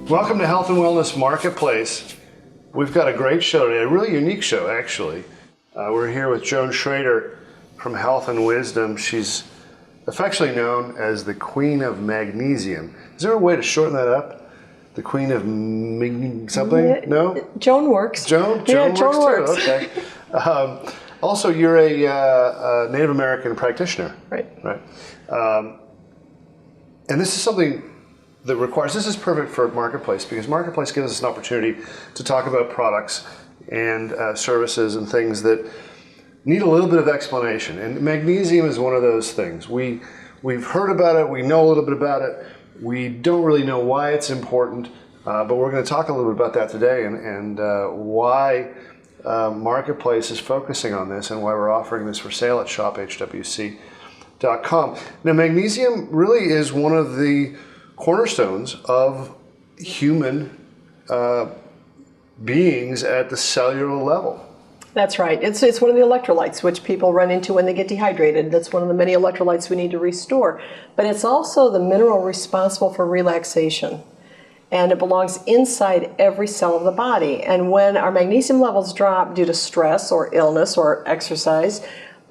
Welcome to Health and Wellness Marketplace. We've got a great show today, a really unique show actually. We're here with Joan Schrader from Health and Wisdom. She's affectionately known as the Queen of Magnesium. Is there a way to shorten that up? The Queen of something? No? Joan works. Joan? Joan works. Too. Okay. Also, you're a Native American practitioner. Right. And this is something that requires, this is perfect for Marketplace because Marketplace gives us an opportunity to talk about products and services and things that need a little bit of explanation. And magnesium is one of those things. We've heard about it, we know a little bit about it, we don't really know why it's important, but we're going to talk a little bit about that today and why Marketplace is focusing on this and why we're offering this for sale at shophwc.com. Now, magnesium really is one of the cornerstones of human beings at the cellular level. That's right. It's one of the electrolytes which people run into when they get dehydrated. That's one of the many electrolytes we need to restore. But it's also the mineral responsible for relaxation. And it belongs inside every cell of the body. And when our magnesium levels drop due to stress or illness or exercise,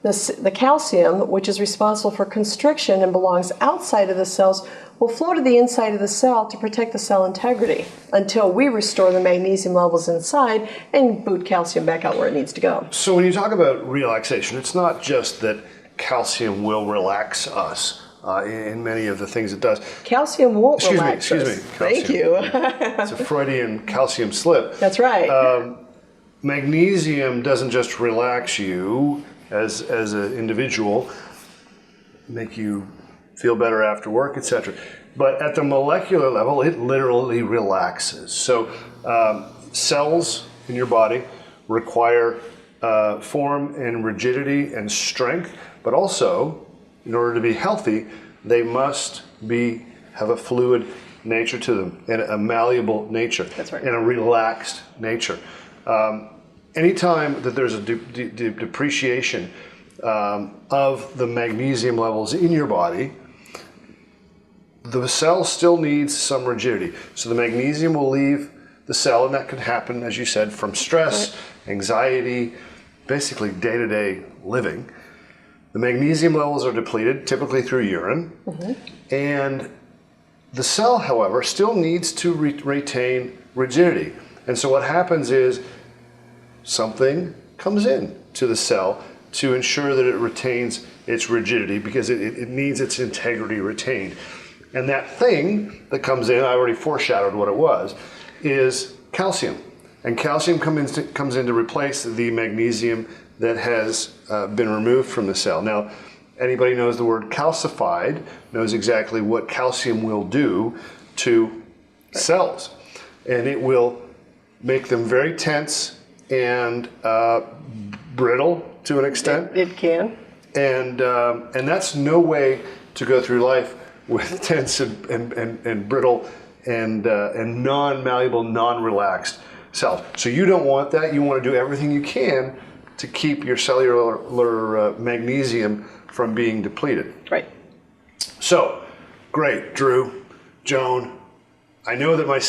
the calcium, which is responsible for constriction and belongs outside of the cells, will flow to the inside of the cell to protect the cell integrity until we restore the magnesium levels inside and boot calcium back out where it needs to go. So when you talk about relaxation, it's not just that calcium will relax us in many of the things it does. Calcium won't relax us. Excuse me. Thank you. It's a Freudian calcium slip. That's right. Magnesium doesn't just relax you as an individual, make you feel better after work, etc. But at the molecular level, it literally relaxes. So cells in your body require form and rigidity and strength, but also, in order to be healthy, they must have a fluid nature to them and a malleable nature. That's right. And a relaxed nature. Anytime that there's a depreciation of the magnesium levels in your body, the cell still needs some rigidity. So the magnesium will leave the cell, and that can happen, as you said, from stress, anxiety, basically day-to-day living. The magnesium levels are depleted, typically through urine, and the cell, however, still needs to retain rigidity. And so what happens is something comes in to the cell to ensure that it retains its rigidity because it needs its integrity retained. And that thing that comes in, I already foreshadowed what it was, is calcium. And calcium comes in to replace the magnesium that has been removed from the cell. Now, anybody knows the word calcified knows exactly what calcium will do to cells. And it will make them very tense and brittle to an extent. It can. And that's no way to go through life with tense and brittle and non-malleable, non-relaxed cells. So you don't want that. You want to do everything you can to keep your cellular magnesium from being depleted. Right. So, great, Drew, Joan. I know that my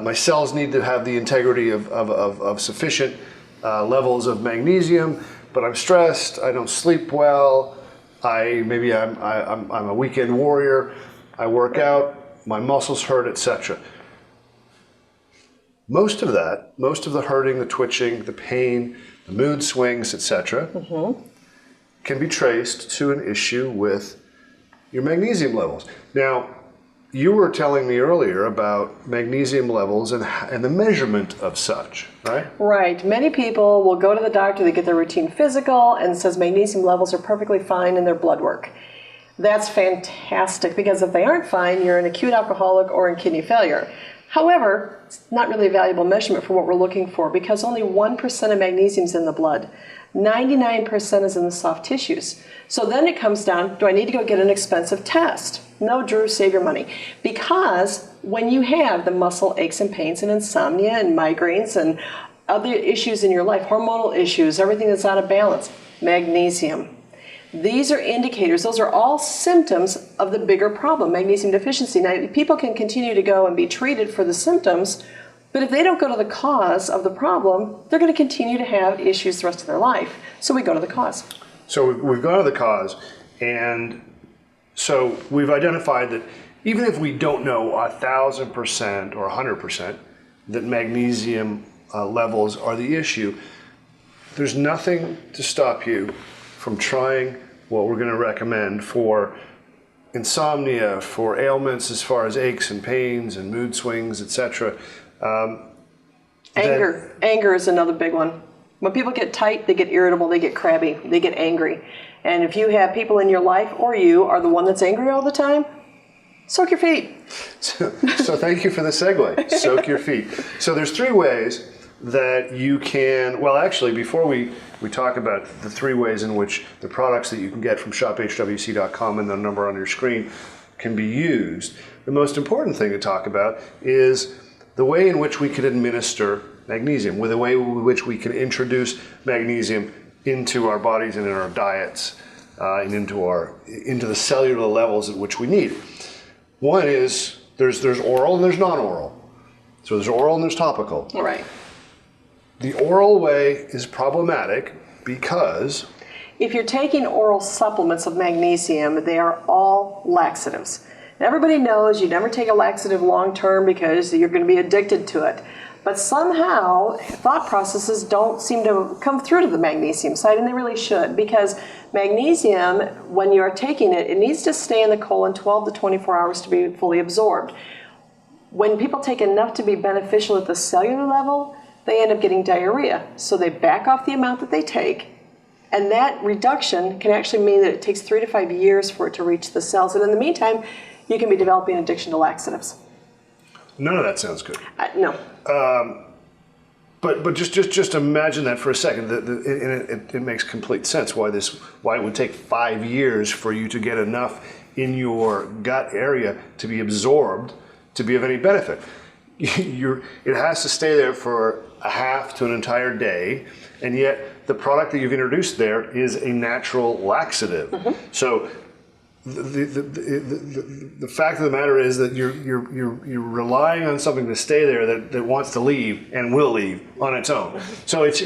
my cells need to have the integrity of sufficient levels of magnesium, but I'm stressed. I don't sleep well. I'm a weekend warrior. I work out. My muscles hurt, etc. Most of the hurting, the twitching, the pain, the mood swings, etc., can be traced to an issue with your magnesium levels. Now, you were telling me earlier about magnesium levels and the measurement of such, right? Right. Many people will go to the doctor, they get their routine physical, and it says magnesium levels are perfectly fine in their blood work. That's fantastic, because if they aren't fine, you're an acute alcoholic or in kidney failure. However, it's not really a valuable measurement for what we're looking for, because only 1% of magnesium is in the blood. 99% is in the soft tissues. So then it comes down, do I need to go get an expensive test? No, Drew, save your money. Because when you have the muscle aches and pains and insomnia and migraines and other issues in your life, hormonal issues, everything that's out of balance, magnesium. These are indicators. Those are all symptoms of the bigger problem, magnesium deficiency. Now, people can continue to go and be treated for the symptoms, but if they don't go to the cause of the problem, they're going to continue to have issues the rest of their life. So we go to the cause. So we've gone to the cause, and so we've identified that even if we don't know 1,000% or 100% that magnesium levels are the issue, there's nothing to stop you from trying what we're going to recommend for insomnia, for ailments as far as aches and pains and mood swings, etc. Anger is another big one. When people get tight, they get irritable, they get crabby, they get angry. And if you have people in your life, or you are the one that's angry all the time, soak your feet. So thank you for the segue. Soak your feet. So there's 3 ways that you can, well, actually, before we talk about the 3 ways in which the products that you can get from shophwc.com and the number on your screen can be used, the most important thing to talk about is the way in which we can administer magnesium, with the way in which we can introduce magnesium into our bodies and in our diets, and into the cellular levels at which we need it. One is there's oral and there's non-oral. So there's oral and there's topical. Right. The oral way is problematic because if you're taking oral supplements of magnesium, they are all laxatives. And everybody knows you never take a laxative long term because you're going to be addicted to it. But somehow thought processes don't seem to come through to the magnesium side, and they really should, because magnesium, when you are taking it, it needs to stay in the colon 12 to 24 hours to be fully absorbed. When people take enough to be beneficial at the cellular level, they end up getting diarrhea. So they back off the amount that they take, and that reduction can actually mean that it takes 3 to 5 years for it to reach the cells. And in the meantime, you can be developing addiction to laxatives. none of that sounds good. No. But just imagine that for a second. It makes complete sense why it would take 5 years for you to get enough in your gut area to be absorbed to be of any benefit. It has to stay there for a half to an entire day, and yet the product that you've introduced there is a natural laxative. Mm-hmm. So the fact of the matter is that you're relying on something to stay there that wants to leave and will leave on its own. So it's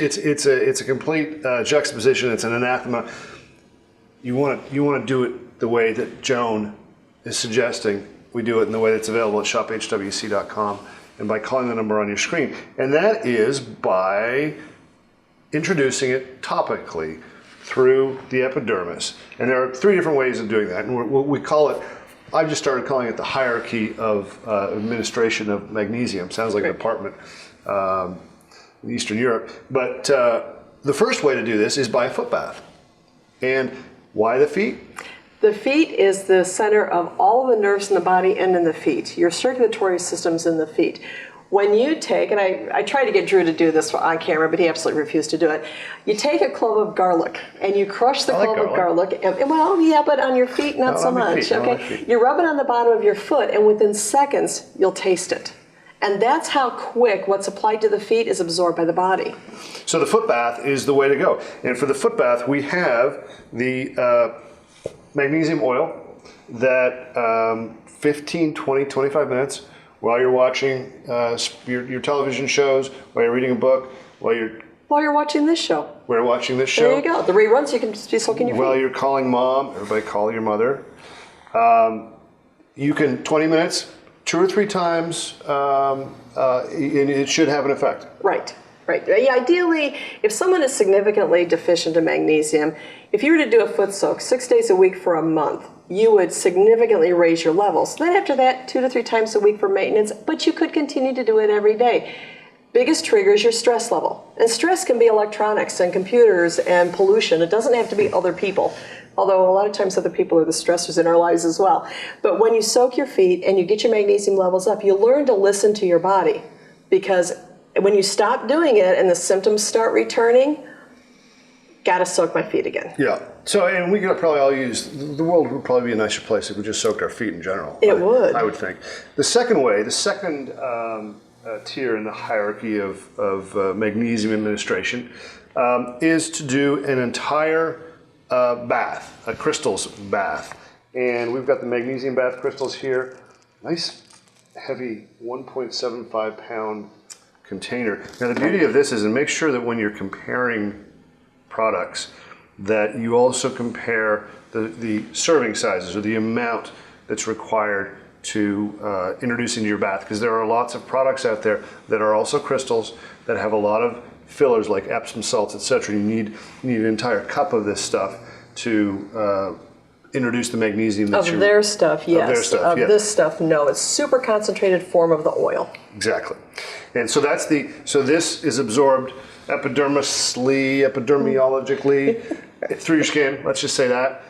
a complete juxtaposition. It's an anathema. You want to do it the way that Joan is suggesting we do it, in the way that's available at shophwc.com and by calling the number on your screen. And that is by introducing it topically through the epidermis. And there are 3 different ways of doing that. And we call it, I've just started calling it the hierarchy of administration of magnesium. Sounds like a department in Eastern Europe. But the first way to do this is by a foot bath. And why the feet? The feet is the center of all of the nerves in the body and in the feet. Your circulatory system's in the feet. When you take, and I tried to get Drew to do this on camera, but he absolutely refused to do it. You take a clove of garlic and you crush the clove of garlic. And, well, yeah, but on your feet, not so much. Okay, you rub it on the bottom of your foot, and within seconds, you'll taste it. And that's how quick what's applied to the feet is absorbed by the body. So the foot bath is the way to go. And for the foot bath, we have the magnesium oil that 15, 20, 25 minutes while you're watching your television shows, while you're reading a book, while you're watching this show. While you're watching this show. There you go. The reruns, you can just be soaking your feet. While you're calling mom, everybody call your mother. You can, 20 minutes, 2 or 3 times, and it should have an effect. Right. Right. Yeah, ideally, if someone is significantly deficient in magnesium, if you were to do a foot soak 6 days a week for a month, you would significantly raise your levels. Then after that, 2 to 3 times a week for maintenance, but you could continue to do it every day. Biggest trigger is your stress level. And stress can be electronics and computers and pollution. It doesn't have to be other people, although a lot of times other people are the stressors in our lives as well. But when you soak your feet and you get your magnesium levels up, you learn to listen to your body, because when you stop doing it and the symptoms start returning, gotta soak my feet again. Yeah. So, and we could probably all use, the world would probably be a nicer place if we just soaked our feet in general. It would. I would think. The second way, the second tier in the hierarchy of magnesium administration is to do an entire bath, a crystals bath. And we've got the magnesium bath crystals here. Nice, heavy 1.75 pound container. Now the beauty of this is, and make sure that when you're comparing products, that you also compare the serving sizes or the amount that's required to introduce into your bath, because there are lots of products out there that are also crystals that have a lot of fillers like Epsom salts, etc. You need an entire cup of this stuff to introduce the magnesium that of their stuff, yes. Of their stuff, yeah. This stuff, no. It's super concentrated form of the oil. Exactly. And so this is absorbed epidermologically through your skin. Let's just say that.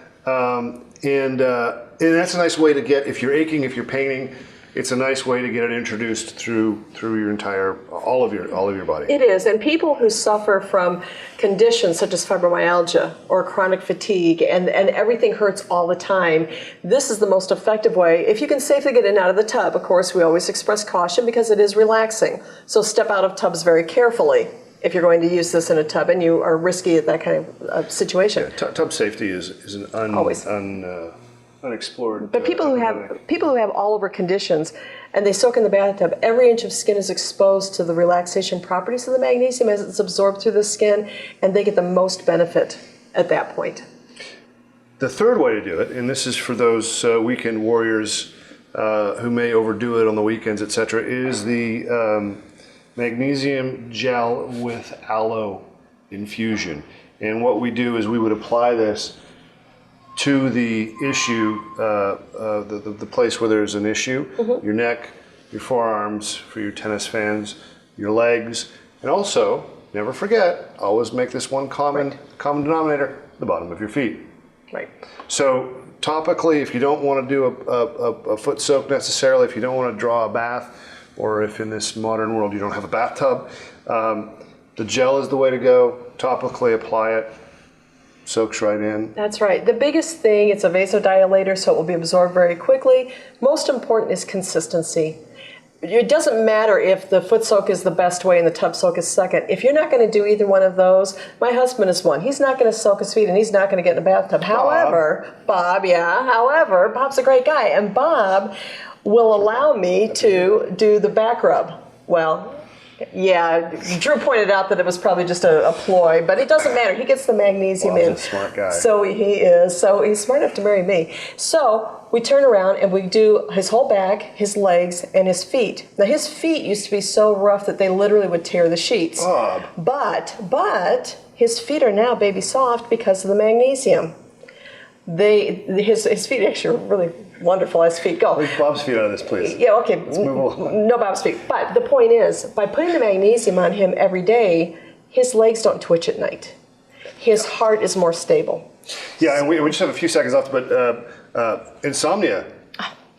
And that's a nice way to get, if you're aching, if you're paining, it's a nice way to get it introduced through your entire, all of your body. It is, and people who suffer from conditions such as fibromyalgia or chronic fatigue, and everything hurts all the time, this is the most effective way. If you can safely get in and out of the tub, of course, we always express caution because it is relaxing. So step out of tubs very carefully if you're going to use this in a tub and you are risky at that kind of situation. Yeah, tub safety is an unexplored. But people who have all over conditions and they soak in the bathtub, every inch of skin is exposed to the relaxation properties of the magnesium as it's absorbed through the skin, and they get the most benefit at that point. The third way to do it, and this is for those weekend warriors who may overdo it on the weekends, etc., is the magnesium gel with aloe infusion. And what we do is we would apply this to the issue, the place where there's an issue, your neck, your forearms for your tennis fans, your legs, and also, never forget, always make this one common denominator, the bottom of your feet. Right. So topically, if you don't want to do a foot soak necessarily, if you don't want to draw a bath, or if in this modern world you don't have a bathtub, the gel is the way to go. Topically apply it. Soaks right in. That's right. The biggest thing, it's a vasodilator, so it will be absorbed very quickly. Most important is consistency. It doesn't matter if the foot soak is the best way and the tub soak is second. If you're not going to do either one of those, my husband is one. He's not going to soak his feet and he's not going to get in a bathtub. However, Bob's a great guy. And Bob will allow me to do the back rub. Well, yeah, Drew pointed out that it was probably just a ploy, but it doesn't matter. He gets the magnesium in. He's a smart guy. So he is. So he's smart enough to marry me. So we turn around and we do his whole back, his legs, and his feet. Now his feet used to be so rough that they literally would tear the sheets. But his feet are now baby soft because of the magnesium. His feet actually are really wonderful as feet go. Leave Bob's feet out of this, please. Yeah, okay. Let's move on. No Bob's feet. But the point is, by putting the magnesium on him every day, his legs don't twitch at night. His heart is more stable. Yeah, and we just have a few seconds left, but insomnia,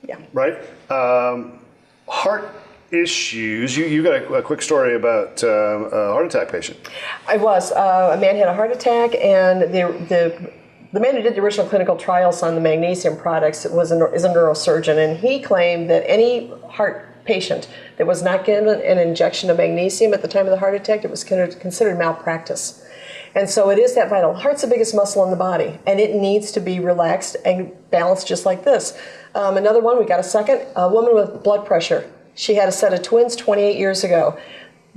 Yeah. right? Heart issues. You got a quick story about a heart attack patient. I was. A man had a heart attack, and the man who did the original clinical trials on the magnesium products is a neurosurgeon, and he claimed that any heart patient that was not given an injection of magnesium at the time of the heart attack, it was considered malpractice. And so it is that vital. Heart's the biggest muscle in the body, and it needs to be relaxed and balanced just like this. Another one, we got a second, a woman with blood pressure. She had a set of twins 28 years ago.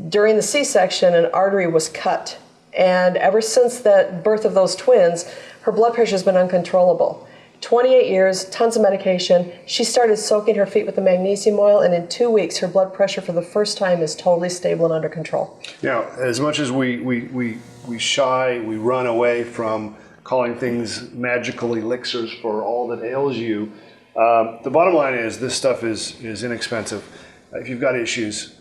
During the C-section, an artery was cut, and ever since the birth of those twins, her blood pressure has been uncontrollable. 28 years, tons of medication. She started soaking her feet with the magnesium oil, and in 2 weeks, her blood pressure for the first time is totally stable and under control. Now, as much as we run away from calling things magical elixirs for all that ails you, the bottom line is this stuff is inexpensive. If you've got issues,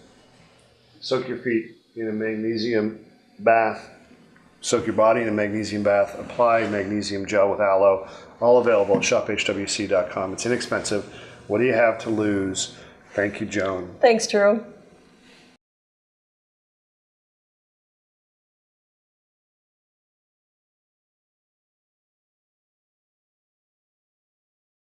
soak your feet in a magnesium bath. Soak your body in a magnesium bath, apply magnesium gel with aloe, all available at shophwc.com. It's inexpensive. What do you have to lose? Thank you, Joan. Thanks, Drew.